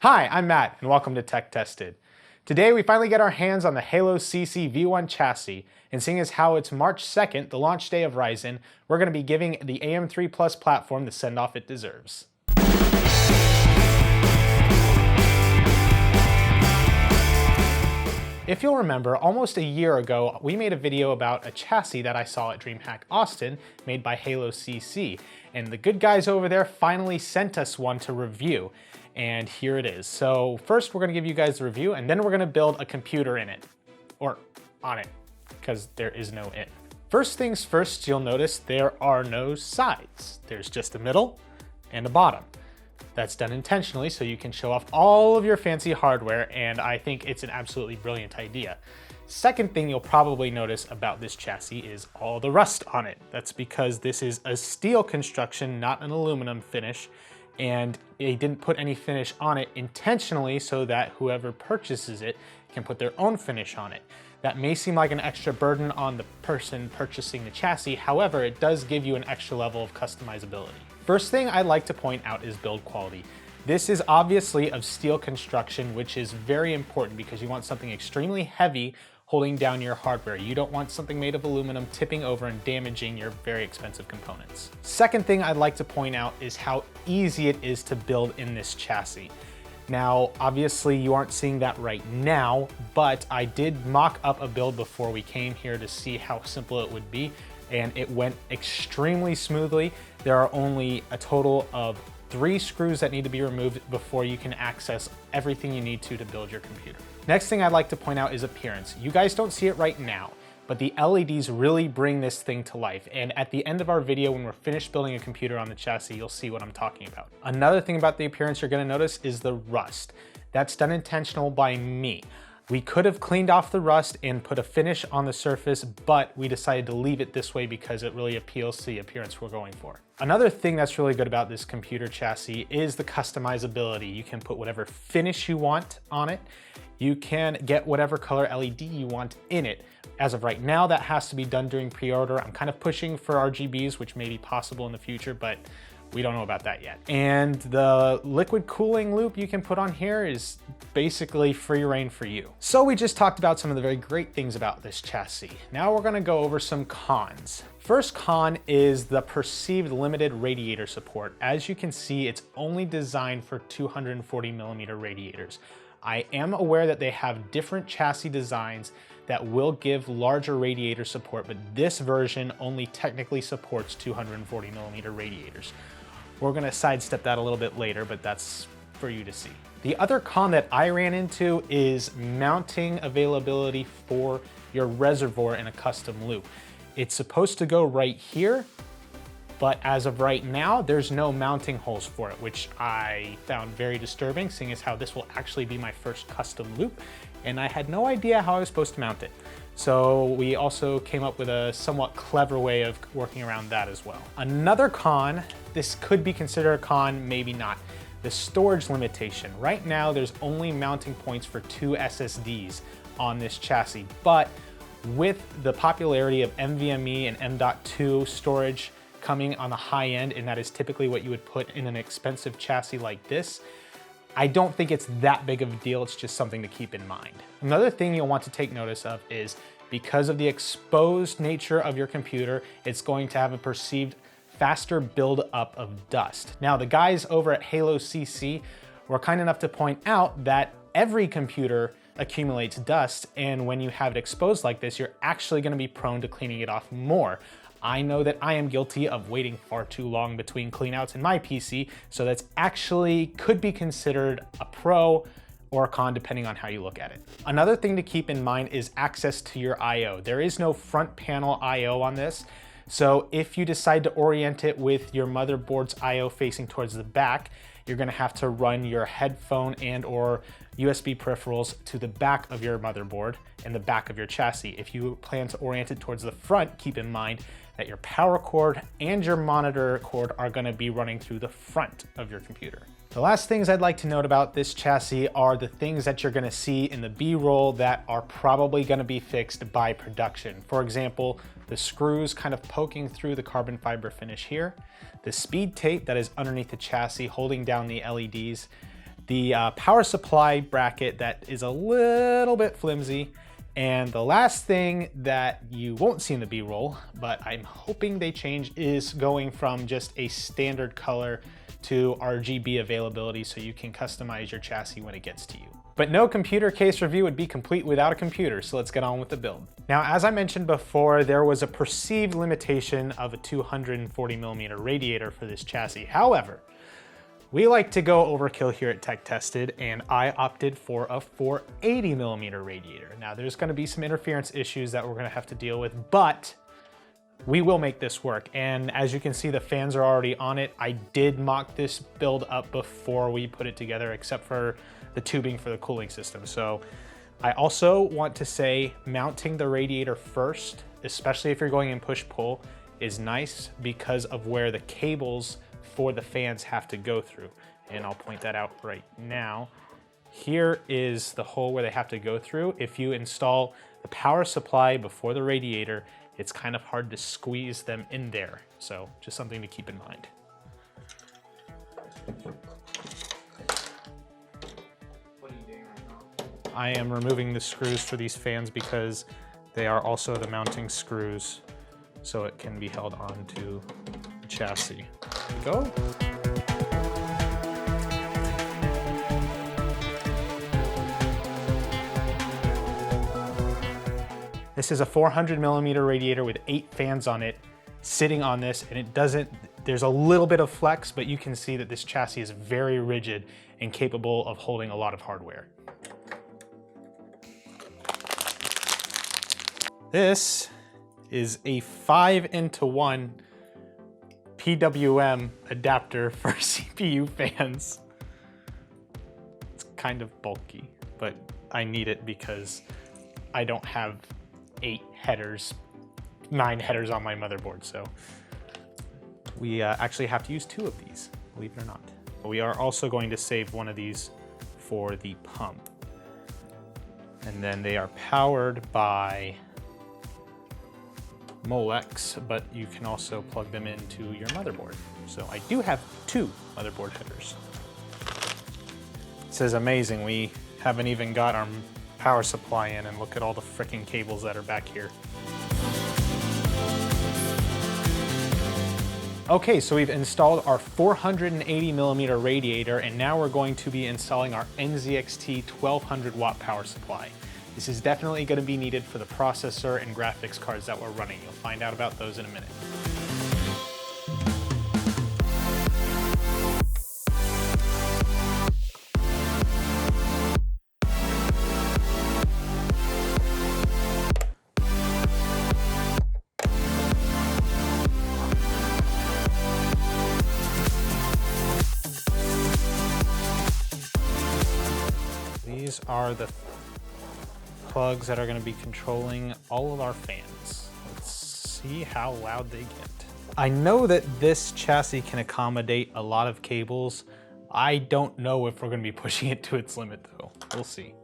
Hi, I'm Matt, and welcome to Tech Tested. Today we finally get our hands on the Halo CC V1 chassis, and seeing as how it's March 2nd, the launch day of Ryzen, we're going to be giving the AM3 Plus platform the send-off it deserves. If you'll remember, almost a year ago, we made a video about a chassis that I saw at DreamHack Austin, made by Halo CC, and the good guys over there finally sent us one to review. And here it is. So first we're gonna give you guys the review, and then we're gonna build a computer in it, or on it, because there is no it. First things first, you'll notice there are no sides. There's just a middle and a bottom. That's done intentionally so you can show off all of your fancy hardware, and I think it's an absolutely brilliant idea. Second thing you'll probably notice about this chassis is all the rust on it. That's because this is a steel construction, not an aluminum finish, and they didn't put any finish on it intentionally so that whoever purchases it can put their own finish on it. That may seem like an extra burden on the person purchasing the chassis, however, it does give you an extra level of customizability. First thing I'd like to point out is build quality. This is obviously of steel construction, which is very important because you want something extremely heavy holding down your hardware. You don't want something made of aluminum tipping over and damaging your very expensive components. Second thing I'd like to point out is how easy it is to build in this chassis. Now, obviously you aren't seeing that right now, but I did mock up a build before we came here to see how simple it would be, and it went extremely smoothly. There are only a total of 3 screws that need to be removed before you can access everything you need to build your computer. Next thing I'd like to point out is appearance. You guys don't see it right now, but the LEDs really bring this thing to life. And at the end of our video, when we're finished building a computer on the chassis, you'll see what I'm talking about. Another thing about the appearance you're gonna notice is the rust. That's done intentional by me. We could have cleaned off the rust and put a finish on the surface, but we decided to leave it this way because it really appeals to the appearance we're going for. Another thing that's really good about this computer chassis is the customizability. You can put whatever finish you want on it. You can get whatever color LED you want in it. As of right now, that has to be done during pre-order. I'm kind of pushing for RGBs, which may be possible in the future, but we don't know about that yet. And the liquid cooling loop you can put on here is basically free reign for you. So we just talked about some of the very great things about this chassis. Now we're gonna go over some cons. First con is the perceived limited radiator support. As you can see, it's only designed for 240mm radiators. I am aware that they have different chassis designs that will give larger radiator support, but this version only technically supports 240mm radiators. We're gonna sidestep that a little bit later, but that's for you to see. The other con that I ran into is mounting availability for your reservoir in a custom loop. It's supposed to go right here, but as of right now, there's no mounting holes for it, which I found very disturbing, seeing as how this will actually be my first custom loop, and I had no idea how I was supposed to mount it. So we also came up with a somewhat clever way of working around that as well. Another con, this could be considered a con, maybe not, the storage limitation. Right now, there's only mounting points for 2 SSDs on this chassis, but with the popularity of NVMe and M.2 storage coming on the high end, and that is typically what you would put in an expensive chassis like this, I don't think it's that big of a deal. It's just something to keep in mind. Another thing you'll want to take notice of is because of the exposed nature of your computer, it's going to have a perceived faster build-up of dust. Now, the guys over at Halo CC were kind enough to point out that every computer accumulates dust, and when you have it exposed like this, you're actually gonna be prone to cleaning it off more. I know that I am guilty of waiting far too long between cleanouts in my PC, so that's actually could be considered a pro or a con depending on how you look at it. Another thing to keep in mind is access to your I/O. There is no front panel I/O on this, so if you decide to orient it with your motherboard's I/O facing towards the back, you're gonna have to run your headphone and or USB peripherals to the back of your motherboard and the back of your chassis. If you plan to orient it towards the front, keep in mind that your power cord and your monitor cord are gonna be running through the front of your computer. The last things I'd like to note about this chassis are the things that you're gonna see in the B-roll that are probably gonna be fixed by production. For example, the screws kind of poking through the carbon fiber finish here, the speed tape that is underneath the chassis holding down the LEDs, the power supply bracket that is a little bit flimsy, and the last thing that you won't see in the B-roll, but I'm hoping they change, is going from just a standard color to RGB availability so you can customize your chassis when it gets to you. But no computer case review would be complete without a computer, so let's get on with the build. Now, as I mentioned before, there was a perceived limitation of a 240mm radiator for this chassis. However, we like to go overkill here at Tech Tested, and I opted for a 480mm radiator. Now, there's gonna be some interference issues that we're gonna have to deal with, but we will make this work. And as you can see, the fans are already on it. I did mock this build up before we put it together, except for the tubing for the cooling system. So I also want to say mounting the radiator first, especially if you're going in push-pull, is nice because of where the cables for the fans have to go through. And I'll point that out right now. Here is the hole where they have to go through. If you install the power supply before the radiator, it's kind of hard to squeeze them in there. So just something to keep in mind. What are you doing right now? I am removing the screws for these fans because they are also the mounting screws, so it can be held onto the chassis. There we go. This is a 400mm radiator with 8 fans on it, sitting on this, and there's a little bit of flex, but you can see that this chassis is very rigid and capable of holding a lot of hardware. This is a 5-into-1 PWM adapter for CPU fans. It's kind of bulky, but I need it because I don't have 9 headers on my motherboard, so we actually have to use 2 of these, believe it or not. We are also going to save one of these for the pump. And then they are powered by Molex, but you can also plug them into your motherboard. So I do have 2 motherboard headers. This is amazing. We haven't even got our power supply in, and look at all the frickin' cables that are back here. Okay, so we've installed our 480mm radiator, and now we're going to be installing our NZXT 1200 watt power supply. This is definitely going to be needed for the processor and graphics cards that we're running. You'll find out about those in a minute. These are the plugs that are going to be controlling all of our fans. Let's see how loud they get. I know that this chassis can accommodate a lot of cables. I don't know if we're going to be pushing it to its limit though. We'll see.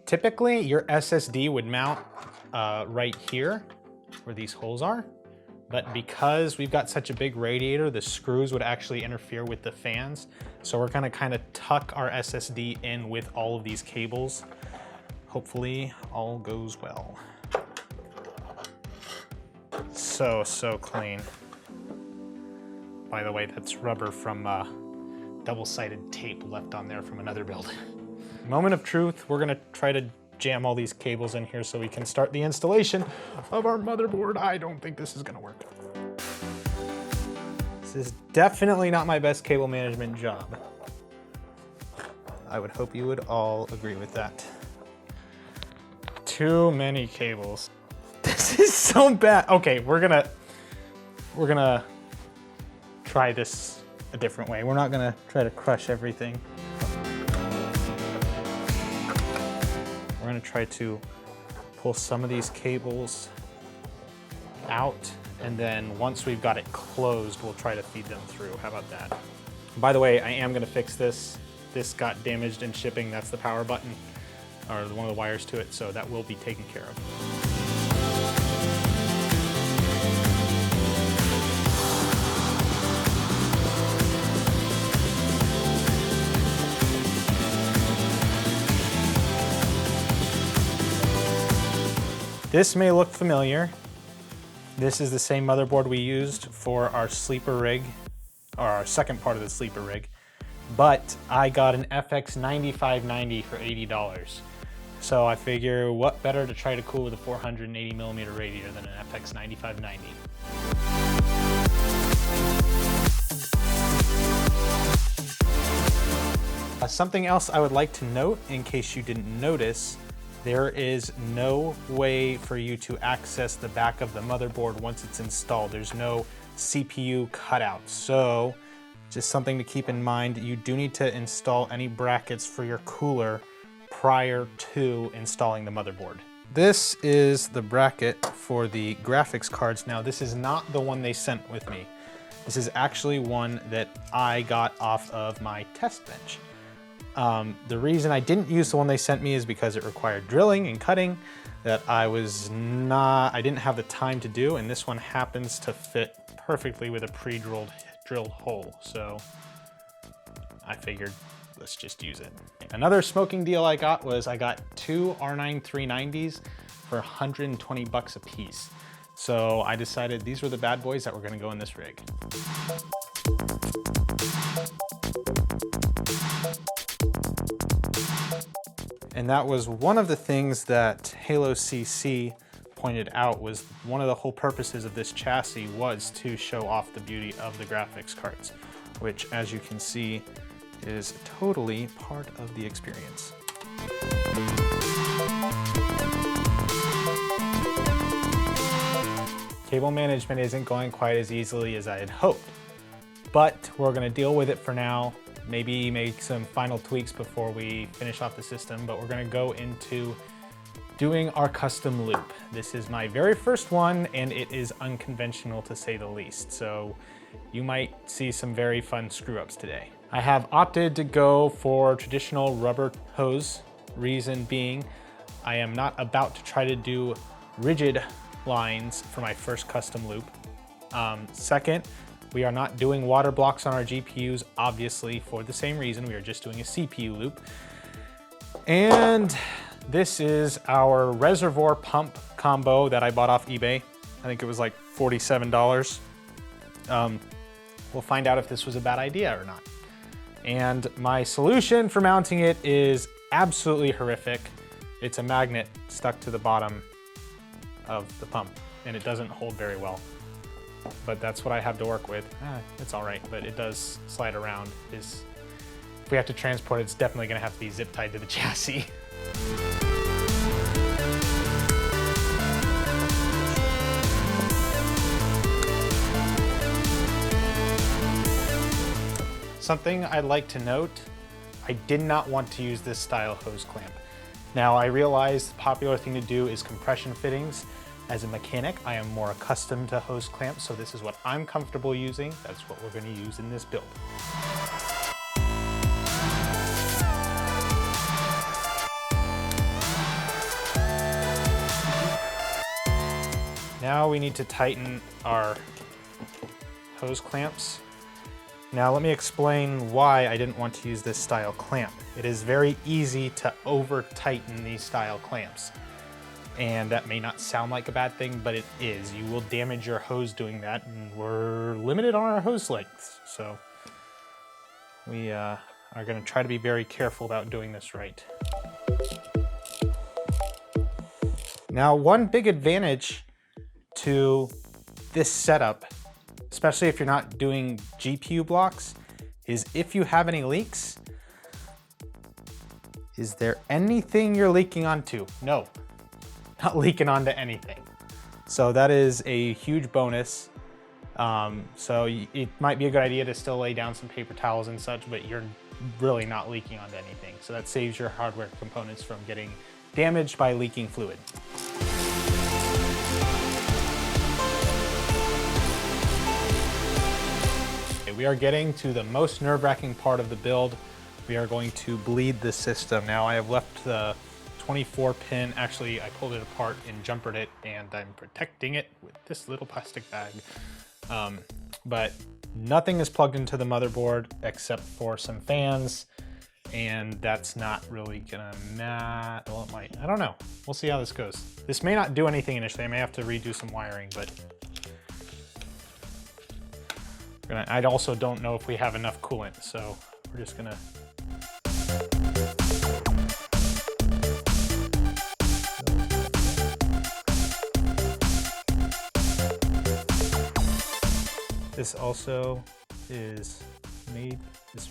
Typically, your SSD would mount right here where these holes are. But because we've got such a big radiator, the screws would actually interfere with the fans. So we're gonna kind of tuck our SSD in with all of these cables. Hopefully all goes well. So clean. By the way, that's rubber from double-sided tape left on there from another build. Moment of truth, we're gonna try to jam all these cables in here so we can start the installation of our motherboard. I don't think this is gonna work. This is definitely not my best cable management job. I would hope you would all agree with that. Too many cables. This is so bad. Okay, we're gonna try this a different way. We're not gonna try to crush everything. We're gonna try to pull some of these cables out, and then once we've got it closed, we'll try to feed them through. How about that? By the way, I am gonna fix this. This got damaged in shipping. That's the power button, or one of the wires to it, so that will be taken care of. This may look familiar. This is the same motherboard we used for our sleeper rig, or our second part of the sleeper rig, but I got an FX 9590 for $80. So I figure what better to try to cool with a 480mm radiator than an FX 9590. Something else I would like to note, in case you didn't notice, there is no way for you to access the back of the motherboard once it's installed. There's no CPU cutout. So just something to keep in mind, you do need to install any brackets for your cooler prior to installing the motherboard. This is the bracket for the graphics cards. Now, this is not the one they sent with me. This is actually one that I got off of my test bench. The reason I didn't use the one they sent me is because it required drilling and cutting that I didn't have the time to do, and this one happens to fit perfectly with a drilled hole. So I figured, let's just use it. Another smoking deal I got was I got two R9 390s for 120 bucks a piece. So I decided these were the bad boys that were gonna go in this rig. And that was one of the things that Halo CC pointed out, was one of the whole purposes of this chassis was to show off the beauty of the graphics cards, which, as you can see, is totally part of the experience. Cable management isn't going quite as easily as I had hoped, but we're gonna deal with it for now. Maybe make some final tweaks before we finish off the system, but we're gonna go into doing our custom loop. This is my very first one, and it is unconventional to say the least. So you might see some very fun screw-ups today. I have opted to go for traditional rubber hose, reason being I am not about to try to do rigid lines for my first custom loop. Second, we are not doing water blocks on our GPUs, obviously, for the same reason. We are just doing a CPU loop. And this is our reservoir pump combo that I bought off eBay. I think it was like $47. We'll find out if this was a bad idea or not. And my solution for mounting it is absolutely horrific. It's a magnet stuck to the bottom of the pump, and it doesn't hold very well. But that's what I have to work with. It's all right, but it does slide around. If we have to transport it, it's definitely gonna have to be zip tied to the chassis. Something I'd like to note, I did not want to use this style hose clamp. Now, I realize the popular thing to do is compression fittings. As a mechanic, I am more accustomed to hose clamps, so this is what I'm comfortable using. That's what we're going to use in this build. Now we need to tighten our hose clamps. Now let me explain why I didn't want to use this style clamp. It is very easy to over-tighten these style clamps. And that may not sound like a bad thing, but it is. You will damage your hose doing that, and we're limited on our hose lengths. So we are gonna try to be very careful about doing this right. Now, one big advantage to this setup, especially if you're not doing GPU blocks, is if you have any leaks, is there anything you're leaking onto? No. Not leaking onto anything. So that is a huge bonus. So it might be a good idea to still lay down some paper towels and such, but you're really not leaking onto anything. So that saves your hardware components from getting damaged by leaking fluid. Okay, we are getting to the most nerve-wracking part of the build. We are going to bleed the system. Now, I have left the 24 pin, actually I pulled it apart and jumpered it, and I'm protecting it with this little plastic bag. But nothing is plugged into the motherboard except for some fans and that's not really gonna matter. Well, it might, I don't know. We'll see how this goes. This may not do anything initially. I may have to redo some wiring, but I also don't know if we have enough coolant, so we're just gonna. This also is made, this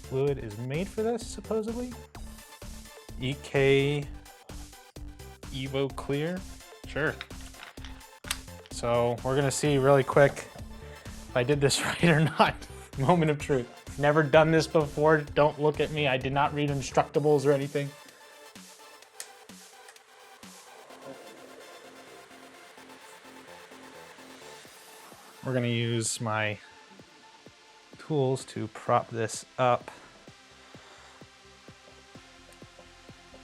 fluid is made for this, supposedly. EK Evo Clear, sure. So we're gonna see really quick if I did this right or not. Moment of truth. Never done this before, don't look at me. I did not read instructables or anything. We're gonna use my tools to prop this up.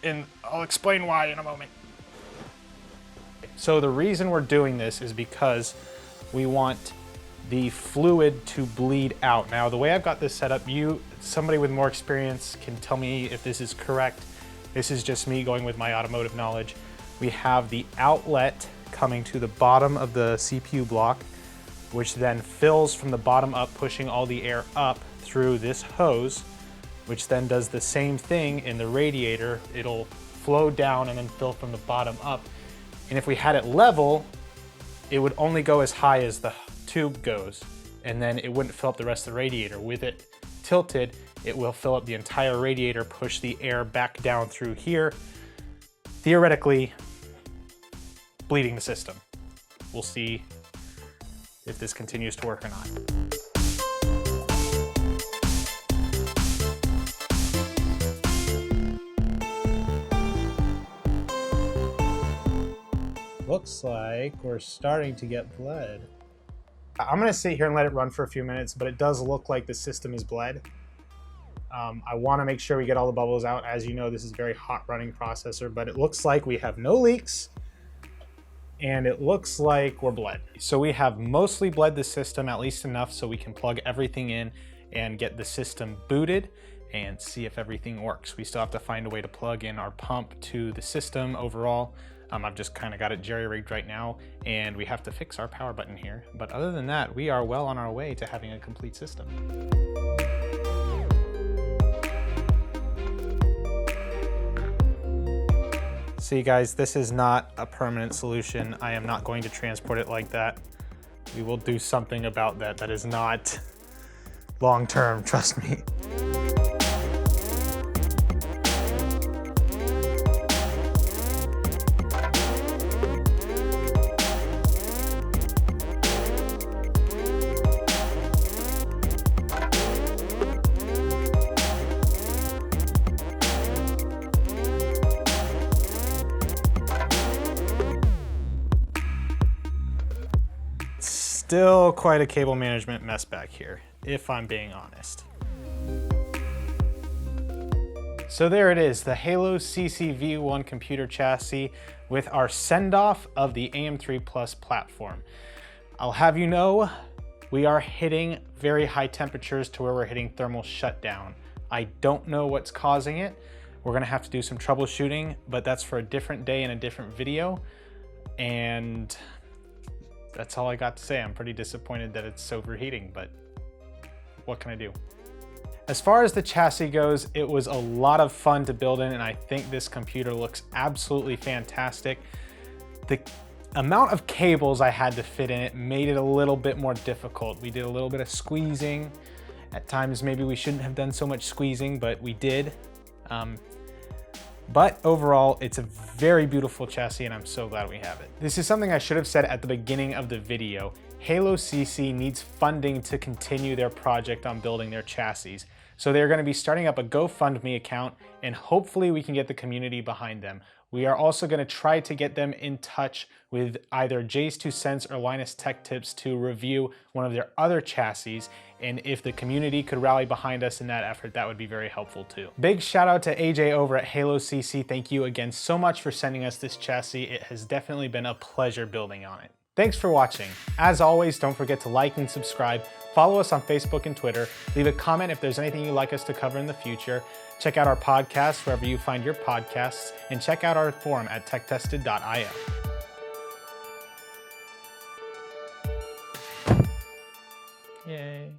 And I'll explain why in a moment. So the reason we're doing this is because we want the fluid to bleed out. Now, the way I've got this set up, somebody with more experience can tell me if this is correct. This is just me going with my automotive knowledge. We have the outlet coming to the bottom of the CPU block, which then fills from the bottom up, pushing all the air up through this hose, which then does the same thing in the radiator. It'll flow down and then fill from the bottom up. And if we had it level, it would only go as high as the tube goes, and then it wouldn't fill up the rest of the radiator. With it tilted, it will fill up the entire radiator, push the air back down through here, theoretically bleeding the system. We'll see if this continues to work or not. Looks like we're starting to get bled. I'm gonna sit here and let it run for a few minutes, but it does look like the system is bled. I wanna make sure we get all the bubbles out. As you know, this is a very hot running processor, but it looks like we have no leaks, and it looks like we're bled. So we have mostly bled the system, at least enough so we can plug everything in and get the system booted and see if everything works. We still have to find a way to plug in our pump to the system overall. I've just kind of got it jerry-rigged right now, and we have to fix our power button here. But other than that, we are well on our way to having a complete system. See guys, this is not a permanent solution. I am not going to transport it like that. We will do something about that. That is not long-term, trust me. Still quite a cable management mess back here, if I'm being honest. So there it is, the Halo CC-V1 computer chassis with our send-off of the AM3 Plus platform. I'll have you know, we are hitting very high temperatures to where we're hitting thermal shutdown. I don't know what's causing it. We're gonna have to do some troubleshooting, but that's for a different day in a different video. And that's all I got to say. I'm pretty disappointed that it's overheating, but what can I do? As far as the chassis goes, it was a lot of fun to build in, and I think this computer looks absolutely fantastic. The amount of cables I had to fit in it made it a little bit more difficult. We did a little bit of squeezing. At times, maybe we shouldn't have done so much squeezing, but we did. But overall, it's a very beautiful chassis, and I'm so glad we have it. This is something I should have said at the beginning of the video. Halo CC needs funding to continue their project on building their chassis. So they're going to be starting up a GoFundMe account, and hopefully we can get the community behind them. We are also going to try to get them in touch with either Jay's 2 Cents or Linus Tech Tips to review one of their other chassis. And if the community could rally behind us in that effort, that would be very helpful too. Big shout out to AJ over at Halo CC. Thank you again so much for sending us this chassis. It has definitely been a pleasure building on it. Thanks for watching. As always, don't forget to like and subscribe. Follow us on Facebook and Twitter. Leave a comment if there's anything you'd like us to cover in the future. Check out our podcast wherever you find your podcasts, and check out our forum at techtested.io. Yay.